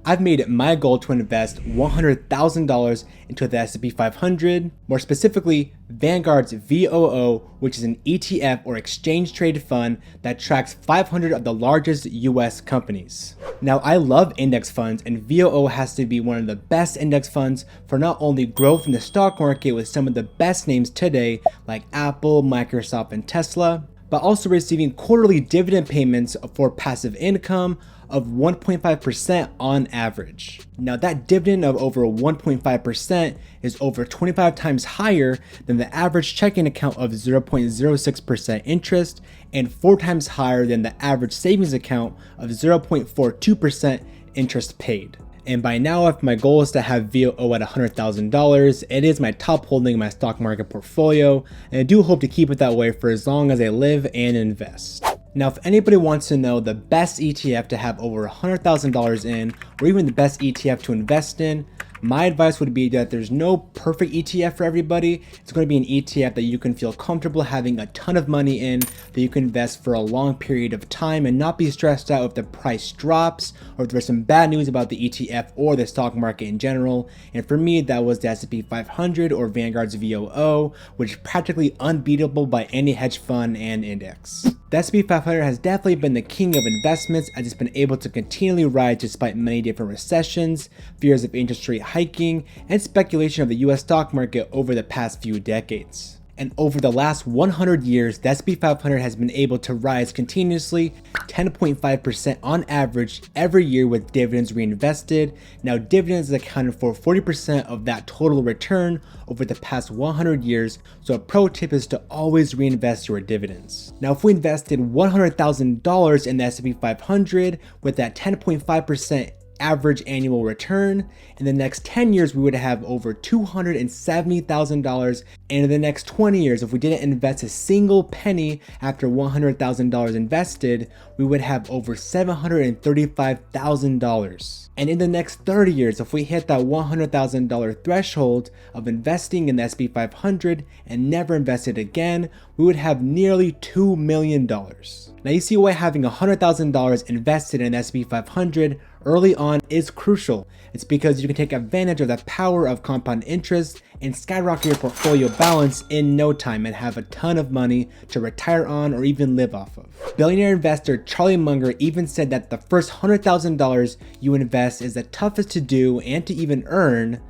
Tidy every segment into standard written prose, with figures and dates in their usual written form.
I've made it my goal to invest $100,000 into the S&P 500, more specifically Vanguard's VOO, which is an ETF or exchange traded fund that tracks 500 of the largest US companies. Now, I love index funds, and VOO has to be one of the best index funds for not only growth in the stock market with some of the best names today like Apple, Microsoft, and Tesla, but also receiving quarterly dividend payments for passive income of 1.5% on average. Now, that dividend of over 1.5% is over 25 times higher than the average checking account of 0.06% interest and 4 times higher than the average savings account of 0.42% interest paid. And by now, if my goal is to have VOO at $100,000, it is my top holding in my stock market portfolio, and I do hope to keep it that way for as long as I live and invest. Now, if anybody wants to know the best ETF to have over $100,000 in, or even the best ETF to invest in, my advice would be that there's no perfect ETF for everybody. It's going to be an ETF that you can feel comfortable having a ton of money in, that you can invest for a long period of time and not be stressed out if the price drops or if there's some bad news about the ETF or the stock market in general. And for me, that was the S&P 500 or Vanguard's VOO, which is practically unbeatable by any hedge fund and index. The S&P 500 has definitely been the king of investments as it's been able to continually rise despite many different recessions, fears of interest rate hiking, and speculation of the US stock market over the past few decades. And over the last 100 years, the S&P 500 has been able to rise continuously 10.5% on average every year with dividends reinvested. Now, dividends accounted for 40% of that total return over the past 100 years, so a pro tip is to always reinvest your dividends. Now, if we invested $100,000 in the S&P 500 with that 10.5% average annual return, in the next 10 years we would have over $270,000, and in the next 20 years, if we didn't invest a single penny after $100,000 invested, we would have over $735,000. And in the next 30 years, if we hit that $100,000 threshold of investing in the S&P 500 and never invested again, we would have nearly $2 million. Now, you see why having $100,000 invested in the S&P 500 early on is crucial. It's because you can take advantage of the power of compound interest and skyrocket your portfolio balance in no time and have a ton of money to retire on or even live off of. Billionaire investor Charlie Munger even said that the first $100,000 you invest is the toughest to do and to even earn,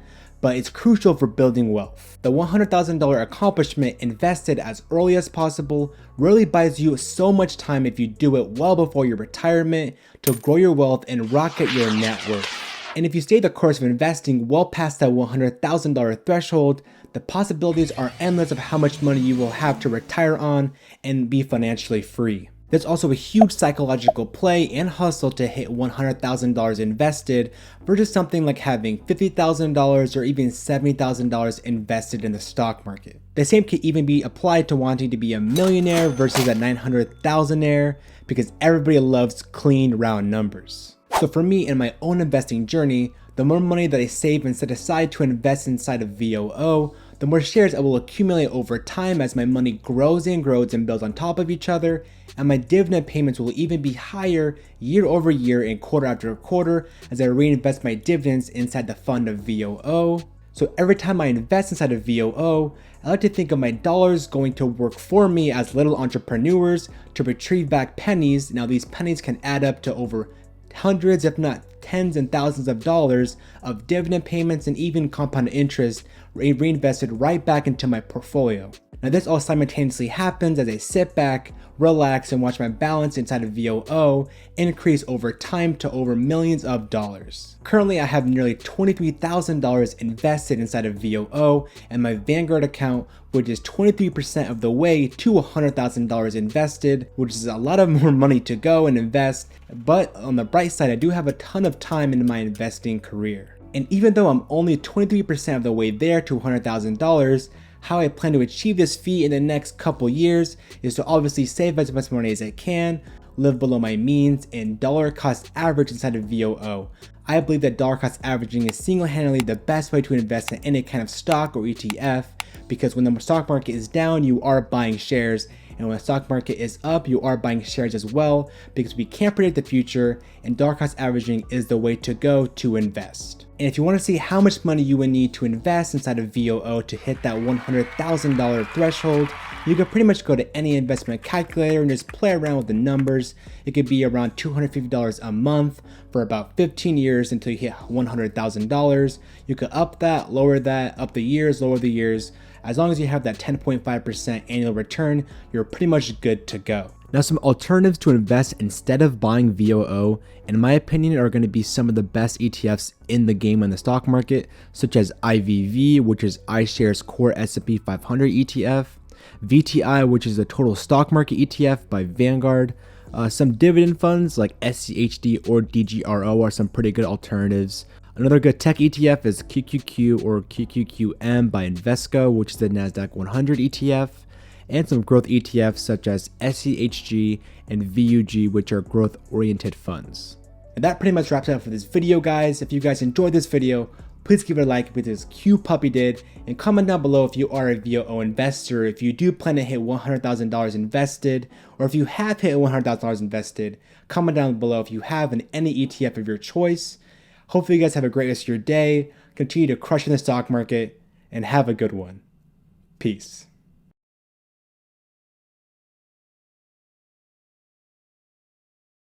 but it's crucial for building wealth. The $100,000 accomplishment invested as early as possible really buys you so much time if you do it well before your retirement to grow your wealth and rocket your net worth. And if you stay the course of investing well past that $100,000 threshold, the possibilities are endless of how much money you will have to retire on and be financially free. There's also a huge psychological play and hustle to hit $100,000 invested versus something like having $50,000 or even $70,000 invested in the stock market. The same can even be applied to wanting to be a millionaire versus a 900,000aire, because everybody loves clean, round numbers. So for me, in my own investing journey, the more money that I save and set aside to invest inside of VOO, the more shares I will accumulate over time as my money grows and grows and builds on top of each other, and my dividend payments will even be higher year over year and quarter after quarter as I reinvest my dividends inside the fund of VOO. So every time I invest inside of VOO, I like to think of my dollars going to work for me as little entrepreneurs to retrieve back pennies. Now, these pennies can add up to over hundreds, if not tens and thousands of dollars of dividend payments and even compound interest reinvested right back into my portfolio. Now, this all simultaneously happens as I sit back, relax, and watch my balance inside of VOO increase over time to over millions of dollars. Currently, I have nearly $23,000 invested inside of VOO, and my Vanguard account, which is 23% of the way to $100,000 invested, which is a lot of more money to go and invest. But on the bright side, I do have a ton of time in my investing career. And even though I'm only 23% of the way there to $100,000, how I plan to achieve this feat in the next couple years is to obviously save as much money as I can, live below my means, and dollar cost average inside of VOO. I believe that dollar cost averaging is single-handedly the best way to invest in any kind of stock or ETF, because when the stock market is down, you are buying shares, And when the stock market is up, you are buying shares as well, because we can't predict the future, and dollar cost averaging is the way to go to invest. And if you want to see how much money you would need to invest inside of VOO to hit that $100,000 threshold, you could pretty much go to any investment calculator and just play around with the numbers. It could be around $250 a month for about 15 years until you hit $100,000. You could up that, lower that, up the years, lower the years. As long as you have that 10.5% annual return, you're pretty much good to go. Now, some alternatives to invest instead of buying VOO, in my opinion, are going to be some of the best ETFs in the game on the stock market, such as IVV, which is iShares Core S&P 500 ETF, VTI, which is the total stock market ETF by Vanguard. Some dividend funds like schd or DGRO are some pretty good alternatives. Another good tech ETF is QQQ or QQQM by Invesco, which is the NASDAQ 100 ETF. And some growth ETFs such as SCHG and VUG, which are growth-oriented funds. And that pretty much wraps it up for this video, guys. If you guys enjoyed this video, please give it a like because Q Puppy did, and comment down below if you are a VOO investor, if you do plan to hit $100,000 invested, or if you have hit $100,000 invested. Comment down below if you have in any ETF of your choice. Hopefully you guys have a great rest of your day, continue to crush in the stock market, and have a good one. Peace.